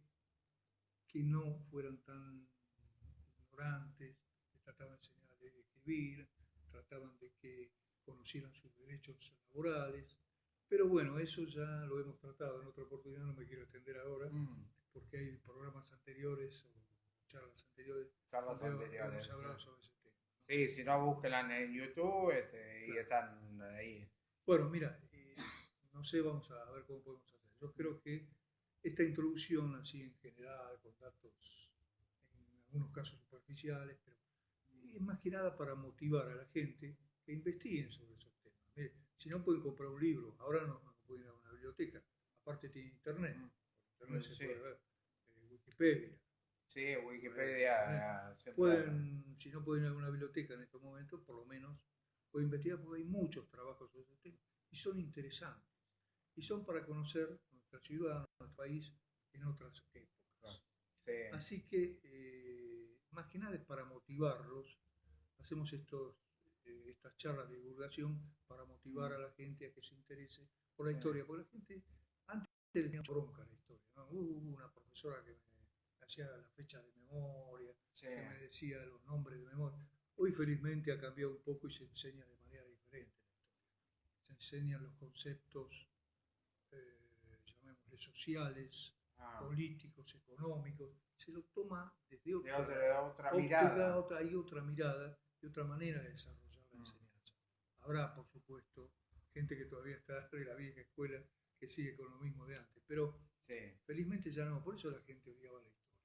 que no fueran tan ignorantes, les trataban de enseñar a leer y escribir, trataban de que conocieran sus derechos laborales, pero bueno, eso ya lo hemos tratado en otra oportunidad, no me quiero extender ahora, porque hay programas anteriores o charlas anteriores donde hemos hablado sobre ese tema.
Sí, si no, búsquenla en YouTube y
Claro.
están ahí.
Bueno, mira, no sé, vamos a ver cómo podemos hacer. Yo creo que esta introducción, así en general, con datos en algunos casos superficiales, pero es más que nada para motivar a la gente que investiguen sobre esos temas. Mire, si no pueden comprar un libro, ahora no pueden ir a una biblioteca, aparte tiene internet, por internet se puede ver Wikipedia.
Sí, Wikipedia.
Pueden, si no pueden ir a una biblioteca en estos momentos, por lo menos pueden investigar porque hay muchos trabajos sobre ese tema y son interesantes y son para conocer nuestra ciudad, nuestro país en otras épocas.
Sí.
Así que más que nada es para motivarlos, hacemos estas charlas de divulgación para motivar a la gente a que se interese por la historia, porque la gente antes tenía bronca la historia, ¿no? Hubo una profesora que me hacía la fecha de memoria, que me decía los nombres de memoria. Hoy felizmente ha cambiado un poco y se enseña de manera diferente la historia. Se enseñan los conceptos, llamémosle sociales, políticos, económicos, se lo toma desde
otra mirada.
Hay otra mirada y otra manera de desarrollar la enseñanza. Habrá, por supuesto, gente que todavía está de la vieja escuela que sigue con lo mismo de antes, pero felizmente ya no, por eso la gente odiaba la historia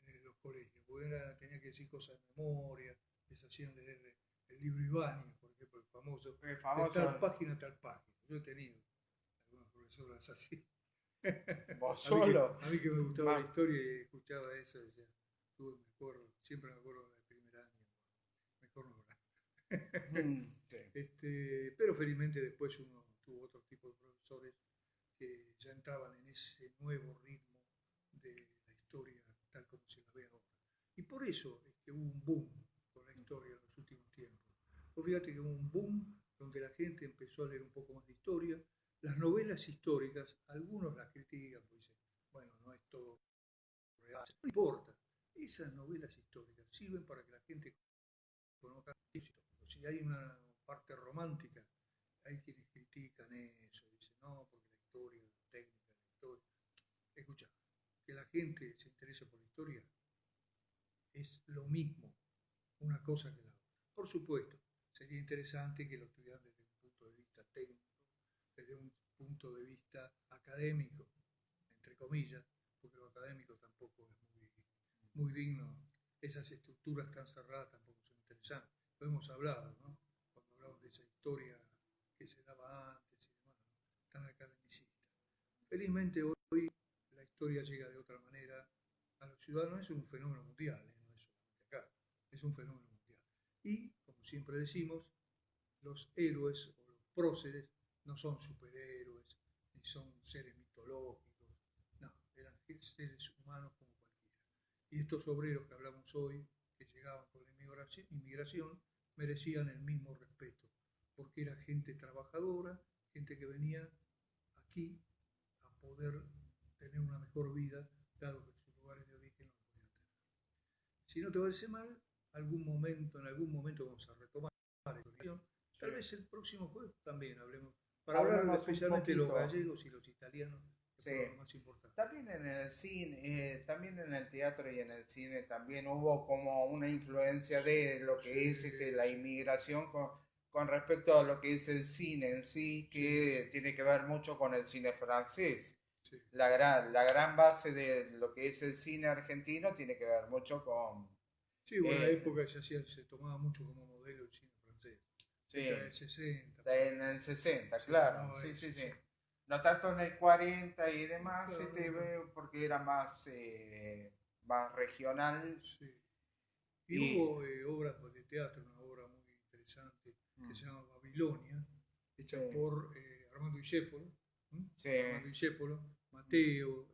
en los colegios, porque tenía que decir cosas de memoria, les hacían leer el libro Ibáñez, por ejemplo, el famoso de tal página a tal página. Yo he tenido algunas profesoras así.
¿Vos solo?
A mí que me gustaba la historia y escuchaba eso, decía, siempre me acuerdo del primer año, mejor no hablar. Pero felizmente después uno tuvo otro tipo de profesores que ya entraban en ese nuevo ritmo de la historia tal como se la ve ahora. Y por eso es que hubo un boom con la historia en los últimos tiempos. Pues fíjate que hubo un boom donde la gente empezó a leer un poco más de historia. Las novelas históricas, algunos las critican, pues dicen, bueno, no es todo real. No importa. Esas novelas históricas sirven para que la gente conozca. Si hay una parte romántica, hay quienes critican eso, dicen, no, porque la historia, la técnica, la historia. Escucha, que la gente se interese por la historia es lo mismo una cosa que la otra. Por supuesto, sería interesante que lo estudiaran desde un punto de vista técnico, desde un punto de vista académico, entre comillas, porque lo académico tampoco es muy digno. Esas estructuras tan cerradas tampoco son interesantes. Lo hemos hablado, ¿no? Cuando hablamos de esa historia que se daba antes y demás, ¿no? Tan academicista. Felizmente hoy la historia llega de otra manera a los ciudadanos. Es un fenómeno mundial, no es solamente acá, es un fenómeno mundial. Y, como siempre decimos, los héroes o los próceres no son superhéroes, ni son seres mitológicos, no, eran seres humanos como cualquiera. Y estos obreros que hablamos hoy, que llegaban con la inmigración, merecían el mismo respeto, porque era gente trabajadora, gente que venía aquí a poder tener una mejor vida, dado que sus lugares de origen no lo podían tener. Si no te parece mal, en algún momento vamos a retomar la discusión. Tal vez el próximo jueves también hablemos, para hablar especialmente de los gallegos y los italianos, que fueron lo más importante.
También en el cine, también en el teatro y en el cine también hubo como una influencia de lo que es la inmigración con respecto a lo que es el cine en sí, que tiene que ver mucho con el cine francés. Sí. La gran base de lo que es el cine argentino tiene que ver mucho con...
Sí, bueno, en la época se tomaba mucho como modelo el cine francés.
Sí.
En el 60.
En el 60, claro. Sí. no tanto en el 40 y demás,
Claro,
porque era más regional.
sí. Y
Y,
hubo obras de teatro, una obra muy interesante que
mm,
se llama Babilonia,
sí,
hecha por Armando Discépolo,
sí,
Armando Discépolo, Mateo,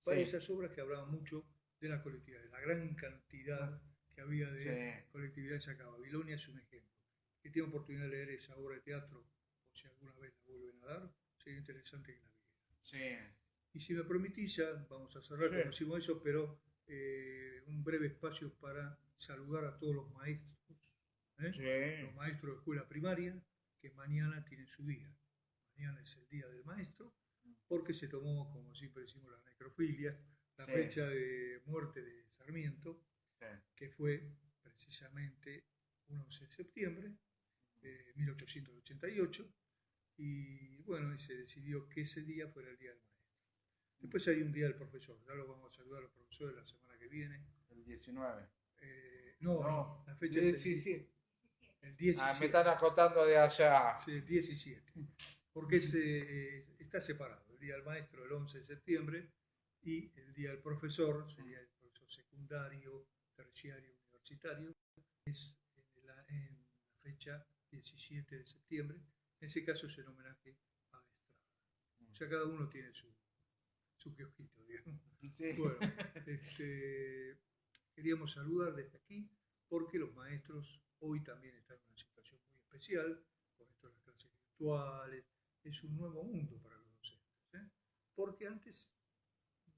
varias
sí,
de esas obras que hablaban mucho de la colectividad, de la gran cantidad que había
sí,
de colectividades acá. Babilonia es un ejemplo. Si tiene oportunidad de leer esa obra de teatro, o si alguna vez la vuelven a dar, sería interesante que la viera.
sí,
Y si me permitís, ya vamos a cerrar
sí,
como decimos eso, pero un breve espacio para saludar a todos los maestros, ¿eh?
sí,
Los maestros de escuela primaria, que mañana tienen su día. Mañana es el día del maestro, porque se tomó, como siempre decimos, la necrofilia, la
sí,
fecha de muerte de Sarmiento,
sí,
que fue precisamente un 11 de septiembre de 1888, y bueno, y se decidió que ese día fuera el día del maestro. Después hay un día del profesor, ya lo vamos a saludar a los profesores la semana que viene.
el 19.
No,
No,
la fecha es
sí, sí.
el
Ah, me
17.
están acotando de allá.
Sí, el 17. Porque está separado. El día del maestro el 11 de septiembre y el día del profesor, sería el profesor secundario, terciario, universitario, es en la fecha 17 de septiembre. En ese caso es el homenaje a Estrada. O sea, cada uno tiene su kiosquito, digamos.
Sí.
Bueno, queríamos saludar desde aquí porque los maestros hoy también están en una situación muy especial, con esto de las clases virtuales, es un nuevo mundo para los docentes, ¿eh? Porque antes,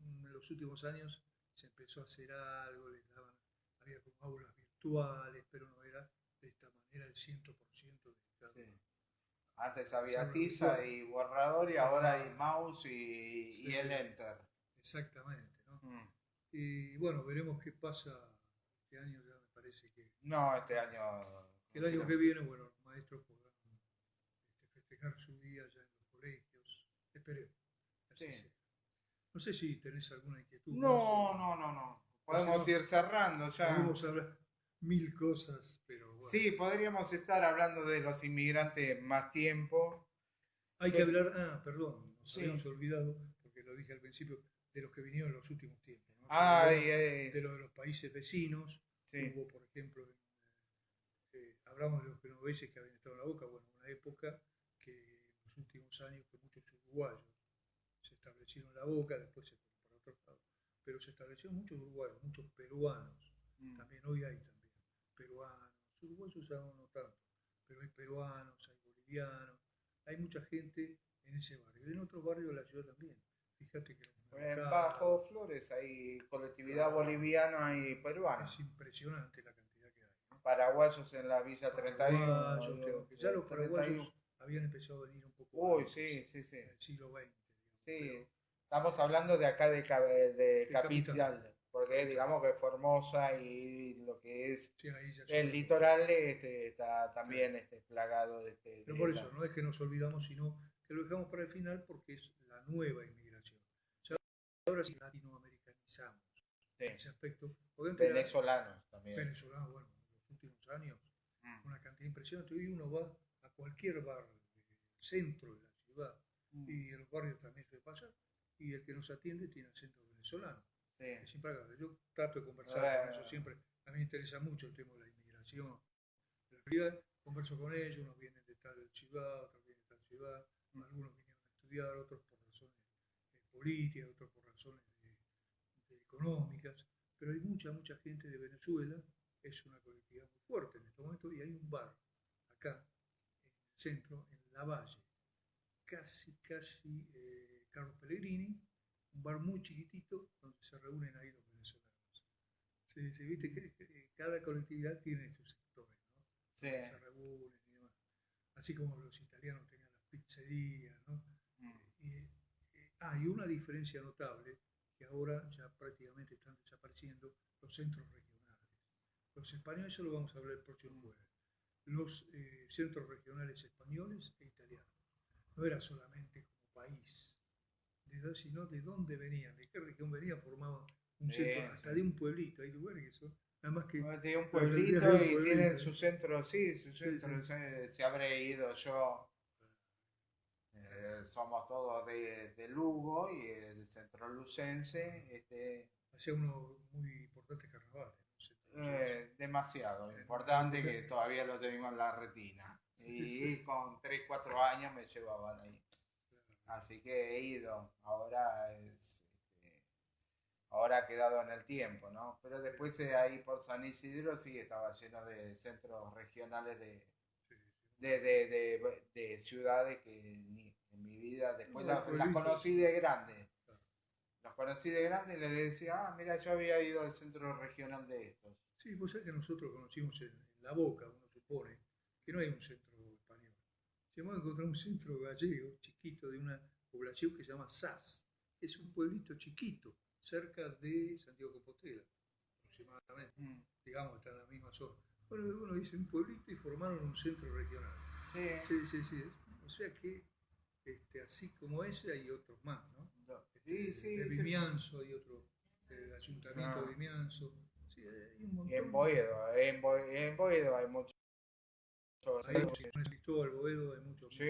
en los últimos años, se empezó a hacer algo, les daban, había como aulas virtuales, pero no era de esta manera el 100% dedicado
Sí. Antes
a las
había
aulas
tiza
virtuales.
y borrador y ahora hay
Claro,
mouse
sí,
y el enter.
exactamente, ¿no?
Mm.
Y bueno, veremos qué pasa este año, ya me parece
No, este año
que
no
el año
creo.
que viene, bueno, los maestros podrán festejar su día ya en los colegios. Esperemos que
Sí.
así sea. No sé si tenés alguna inquietud más
No, no, no, no.
o si
Podemos
no,
ir cerrando ya.
podemos hablar mil cosas, pero bueno.
Sí, podríamos estar hablando de los inmigrantes más tiempo.
Hay que
Pero,
hablar, nos
sí.
habíamos olvidado, porque lo dije al principio, de los que vinieron en los últimos tiempos. ¿No? Se
Ay,
habló de lo de los países vecinos,
sí.
hubo, por ejemplo, hablamos de los genoveses que habían estado en la Boca, bueno, una época que en los últimos años que muchos uruguayos se establecieron en la Boca, después se fueron para otros lados, pero se establecieron muchos uruguayos, muchos peruanos,
Mm,
también hoy hay también peruanos, uruguayos ya no tanto, pero hay peruanos, hay bolivianos, hay mucha gente en ese barrio, y en otros barrios de la ciudad también. Fíjate que los
En
mercados,
Bajo Flores hay colectividad
claro,
boliviana y peruana.
es impresionante la cantidad que hay, ¿no?
Paraguayos en la Villa 31.
Paraguayos, que ya los
31.
paraguayos habían empezado a venir un poco
Uy,
antes,
sí, sí, sí.
en el siglo XX, digamos,
Sí, estamos hablando de acá de
pero capital,
Capital, porque
capital.
digamos que Formosa y lo que es
Sí, ahí ya es
el
otra cosa.
litoral está
Sí.
también plagado
Pero por eso, no es que nos olvidamos, sino que lo dejamos para el final porque es la nueva inmigración. Ya ahora sí latinoamericanizamos
sí,
en ese aspecto. Porque antes era
venezolanos también.
venezolano, bueno, en los últimos años,
Mm,
una cantidad impresionante. Hoy uno va a cualquier barrio del centro de la ciudad
mm,
y en los barrios también se pasa y el que nos atiende tiene acento venezolano.
sí.
Es impagable. Yo trato de conversar con ellos
Eh,
siempre. A mí me interesa mucho el tema de la inmigración. En realidad, converso con ellos, unos vienen de tal ciudad, otros vienen de tal ciudad,
mm,
algunos vinieron a estudiar, otros por razones políticas, otros por razones económicas, pero hay mucha gente de Venezuela, es una colectividad muy fuerte en este momento, y hay un bar acá, en el centro, en La Valle, casi Carlos Pellegrini, un bar muy chiquitito donde se reúnen ahí los venezolanos. Se viste que cada colectividad tiene sus sectores, ¿no?
sí.
Donde se reúnen y demás. Así como los italianos tenían las pizzerías, ¿no?
Mm,
Y una diferencia notable, que ahora ya prácticamente están desapareciendo los centros regionales. Los españoles, eso lo vamos a hablar el próximo
mm,
jueves. Los centros regionales españoles e italianos. No era solamente como país, sino de dónde venían, de qué región venían, formaban un
sí,
centro,
sí.
hasta de un pueblito. Hay lugares que son, nada más que
Bueno, tiene un
la alcaldía de
pueblito
un
y tienen
pueblito.
su centro, sí, su
Sí,
centro,
sí.
se habré ido yo. Somos todos de Lugo y el centro lucense.
Hacía unos muy importantes carnavales, no sé, entonces,
Demasiado
en
importante
época-
que todavía lo tengo en la retina.
sí, sí,
Y con 3 4 años me llevaban ahí.
claro.
Así que he ido. Ahora ha quedado en el tiempo, ¿no? Pero después ahí por San Isidro sí estaba lleno de centros regionales
Sí, sí,
de ciudades que en mi vida, después
no, hay
las
pueblitos,
conocí de grande.
claro.
Los conocí de grande y les decía, ah, mira, yo había ido al centro regional de estos.
Sí, vos sabés que nosotros conocimos en La Boca, uno supone, que no hay un centro español. Llegamos a encontrar un centro gallego, chiquito, de una población que se llama Sas. Es un pueblito chiquito, cerca de Santiago de Compostela, aproximadamente.
Mm.
Digamos, está en la misma zona. Bueno, uno dice un pueblito y formaron un centro regional.
Sí,
Sí, sí, sí. O sea que así como ese hay otros más, ¿no?
sí, sí,
De
sí.
Vimianzo hay otro, el ayuntamiento de
Ah.
Vimianzo. Sí, hay un
Y en
montón.
Boedo, en Boedo hay mucho.
Ahí en San Cristóbal, Boedo, hay muchos
Sí,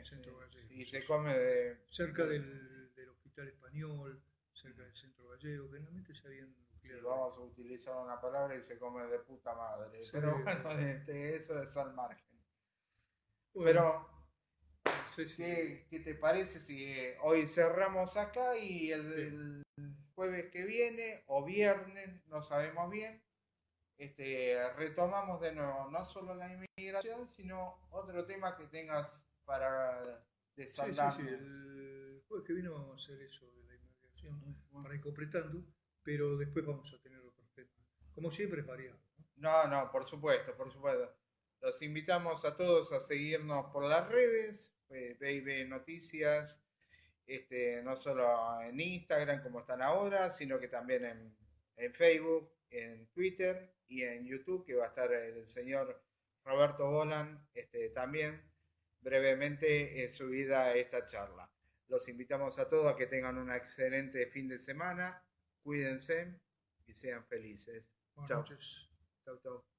centros gallegos.
y se come de.
Cerca del Hospital Español, cerca del Centro Gallego, generalmente se habían
Y
nucleado
vamos a utilizar una palabra y se come de puta madre.
Sí,
Pero bueno,
sí.
eso es al margen.
Bueno,
Pero,
no sé si.
¿qué te parece si hoy cerramos acá y
Bien.
el jueves que viene o viernes, no sabemos bien, retomamos de nuevo no solo la inmigración, sino otro tema que tengas para
Sí, sí, sí.
desaldarnos?
El jueves que viene vamos a hacer eso de la inmigración para ir completando, pero después vamos a tener otros temas. Como siempre, variados, ¿no?
No, no, por supuesto, por supuesto. Los invitamos a todos a seguirnos por las redes, Baby Noticias, no solo en Instagram como están ahora, sino que también en Facebook, en Twitter y en YouTube, que va a estar el señor Roberto Bolan también brevemente subida esta charla. Los invitamos a todos a que tengan un excelente fin de semana, cuídense y sean felices.
Buenas
Chao,
noches.
chao, chao.